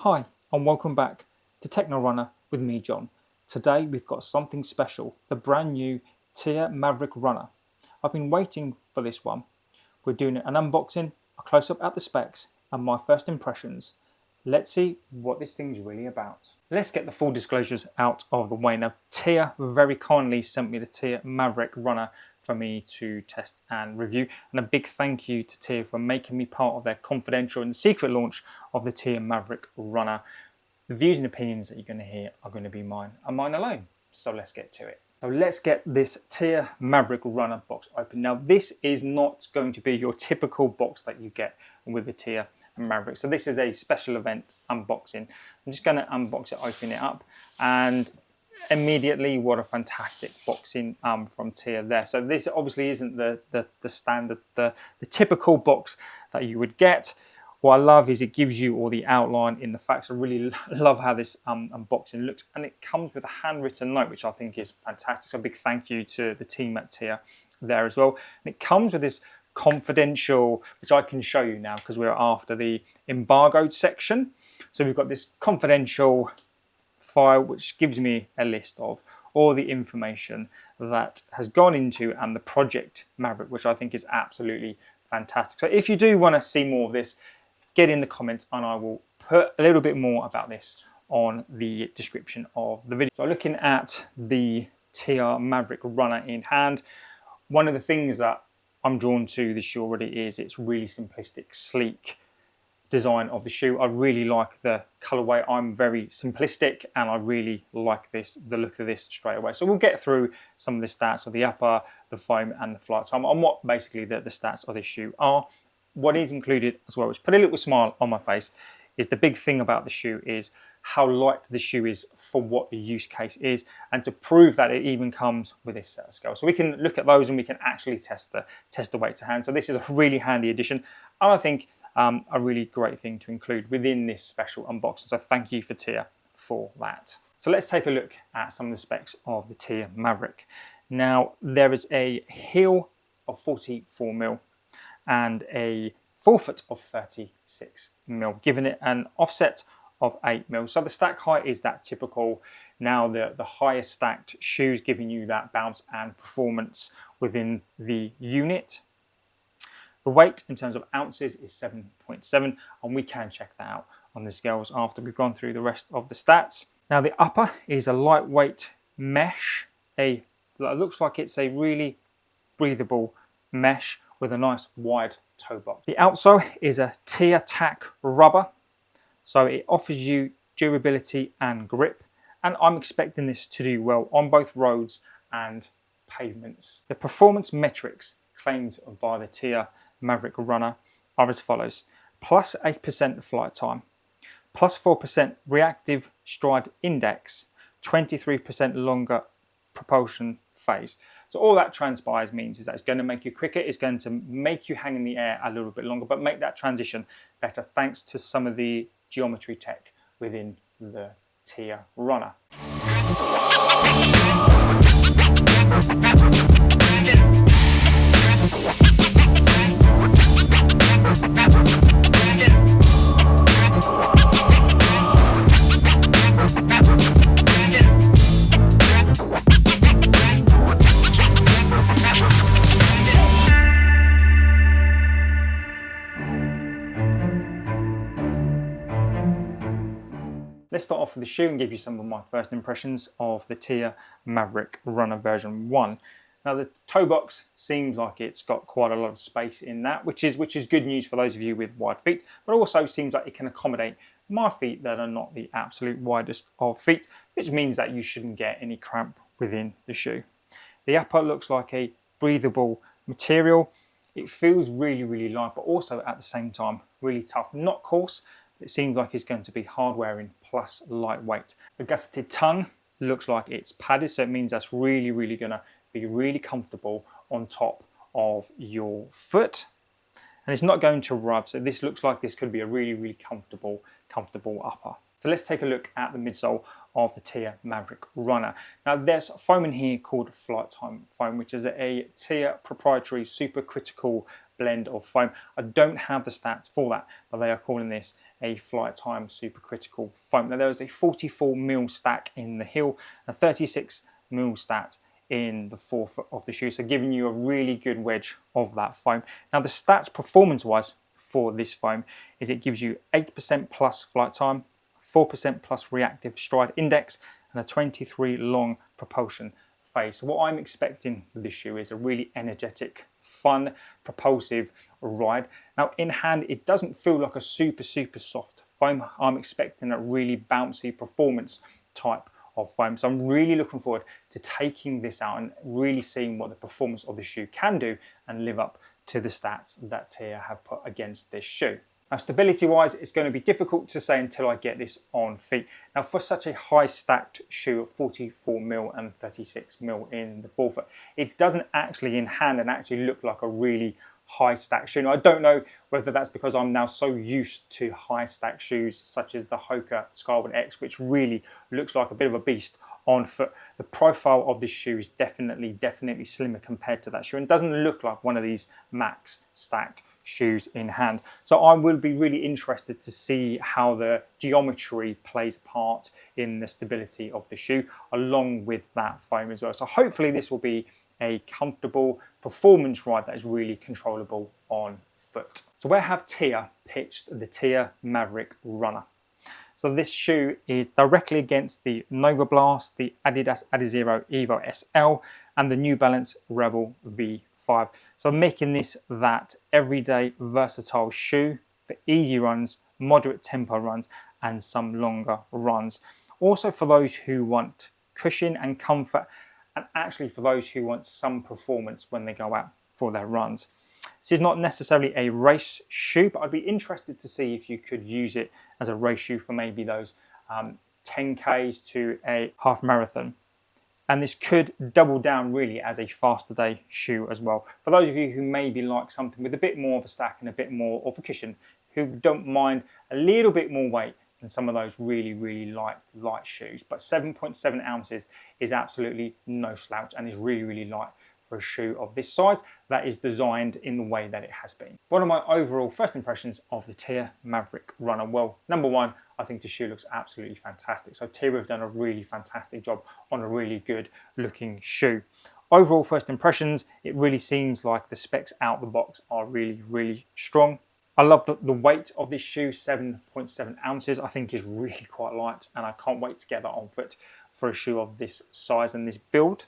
Hi and welcome back to TECHNO Runner with me, John. Today we've got something special, the brand new TYR Maverick runner. I've been waiting for this one. We're doing an unboxing, a close-up at the specs and my first impressions. Let's see what this thing's really about. Let's get the full disclosures out of the way. Now, TYR very kindly sent me the TYR Maverick runner for me to test and review, and a big thank you to TYR for making me part of their confidential and secret launch of the TYR Maverick runner. The views and opinions that you're going to hear are going to be mine and mine alone, so let's get to it. So let's get this TYR Maverick runner box open. Now, this is not going to be your typical box that you get with the TYR Maverick. So this is a special event unboxing. I'm just going to unbox it, open it up, and immediately, what a fantastic boxing from TYR there. So this obviously isn't the standard, the typical box that you would get. What I love is it gives you all the outline in the facts. I really love how this unboxing looks, and it comes with a handwritten note, which I think is fantastic. So a big thank you to the team at TYR there as well. And it comes with this confidential, which I can show you now because we're after the embargoed section. So we've got this confidential file which gives me a list of all the information that has gone into the project Maverick, which I think is absolutely fantastic. So if you do want to see more of this, get in the comments and I will put a little bit more about this on the description of the video. So looking at the TYR Maverick runner in hand, one of the things that I'm drawn to this shoe already is its really simplistic, sleek design of the shoe. I really like the colorway. I'm very simplistic and I really like the look of this straight away. So we'll get through some of the stats of the upper, the foam and the flight time and what basically the stats of this shoe are. What is included as well, which put a little smile on my face, is the big thing about the shoe is how light the shoe is for what the use case is, and to prove that it even comes with this set of scales. So we can look at those and we can actually test the weight to hand. So this is a really handy addition, and I think a really great thing to include within this special unboxing. So thank you for TYR for that. So let's take a look at some of the specs of the TYR Maverick. Now, there is a heel of 44mm and a forefoot of 36mm, giving it an offset of 8mm. So the stack height is that typical. Now the highest stacked shoes giving you that bounce and performance within the unit. The weight in terms of ounces is 7.7, and we can check that out on the scales after we've gone through the rest of the stats. Now the upper is a lightweight mesh, that looks like it's a really breathable mesh with a nice wide toe box. The outsole is a TYR tack rubber, so it offers you durability and grip, and I'm expecting this to do well on both roads and pavements. The performance metrics claimed by the TYR Maverick runner are as follows: plus 8% flight time, plus 4% reactive stride index, 23% longer propulsion phase. So all that transpires means is that it's going to make you quicker, it's going to make you hang in the air a little bit longer, but make that transition better thanks to some of the geometry tech within the TYR runner. Let's start off with the shoe and give you some of my first impressions of the TYR Maverick runner version 1. Now the toe box seems like it's got quite a lot of space in that, which is good news for those of you with wide feet, but also seems like it can accommodate my feet that are not the absolute widest of feet, which means that you shouldn't get any cramp within the shoe. The upper looks like a breathable material. It feels really light, but also at the same time really tough, not coarse. It seems like it's going to be hard wearing plus lightweight. The gusseted tongue looks like it's padded, so it means that's really going to be really comfortable on top of your foot, and it's not going to rub. So this looks like this could be a really comfortable upper. So let's take a look at the midsole of the TYR Maverick runner. Now there's foam in here called Flight Time foam, which is a TYR proprietary supercritical blend of foam. I don't have the stats for that, but they are calling this a flight time supercritical foam. Now there is a 44mm stack in the heel, a 36mm stack in the forefoot of the shoe, so giving you a really good wedge of that foam. Now the stats performance wise for this foam is it gives you 8% plus flight time, 4% plus reactive stride index, and a 23 long propulsion phase. So what I'm expecting with this shoe is a really energetic, fun, propulsive ride. Now in hand, it doesn't feel like a super soft foam. I'm expecting a really bouncy performance type of foam. So I'm really looking forward to taking this out and really seeing what the performance of the shoe can do and live up to the stats that TYR have put against this shoe. Now stability wise, it's going to be difficult to say until I get this on feet. Now for such a high stacked shoe of 44mm and 36mm in the forefoot, it doesn't actually in hand and actually look like a really high stack shoe. Now, I don't know whether that's because I'm now so used to high stack shoes such as the Hoka Skyward X, which really looks like a bit of a beast on foot. The profile of this shoe is definitely slimmer compared to that shoe and doesn't look like one of these max stacked shoes in hand. So I will be really interested to see how the geometry plays a part in the stability of the shoe along with that foam as well. So hopefully this will be a comfortable performance ride that is really controllable on foot. So where have TYR pitched the TYR Maverick Runner? So this shoe is directly against the Nova Blast, the Adidas Adizero Evo SL, and the New Balance Rebel V5. So making this that everyday versatile shoe for easy runs, moderate tempo runs, and some longer runs. Also for those who want cushion and comfort, and actually for those who want some performance when they go out for their runs. This is not necessarily a race shoe, but I'd be interested to see if you could use it as a race shoe for maybe those 10Ks to a half marathon. And this could double down really as a faster day shoe as well. For those of you who maybe like something with a bit more of a stack and a bit more of a cushion, who don't mind a little bit more weight than some of those really light shoes. But 7.7 ounces is absolutely no slouch and is really light for a shoe of this size that is designed in the way that it has been. What are my overall first impressions of the TYR Maverick Runner? Well, number one, I think the shoe looks absolutely fantastic. So TYR have done a really fantastic job on a really good looking shoe. Overall first impressions, it really seems like the specs out the box are really strong. I love the weight of this shoe, 7.7 ounces. I think is really quite light and I can't wait to get that on foot for a shoe of this size and this build.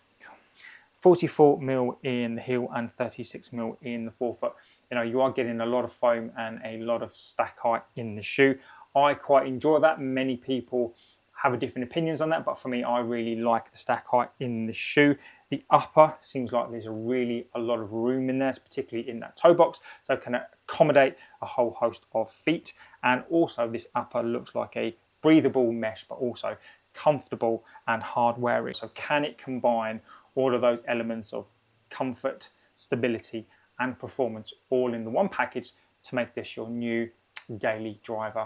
44mm in the heel and 36mm in the forefoot. You know, you are getting a lot of foam and a lot of stack height in the shoe. I quite enjoy that. Many people have different opinions on that, but for me, I really like the stack height in the shoe. The upper seems like there's a lot of room in there, particularly in that toe box, so it can accommodate a whole host of feet. And also this upper looks like a breathable mesh, but also comfortable and hard wearing. So can it combine all of those elements of comfort, stability, and performance all in the one package to make this your new daily driver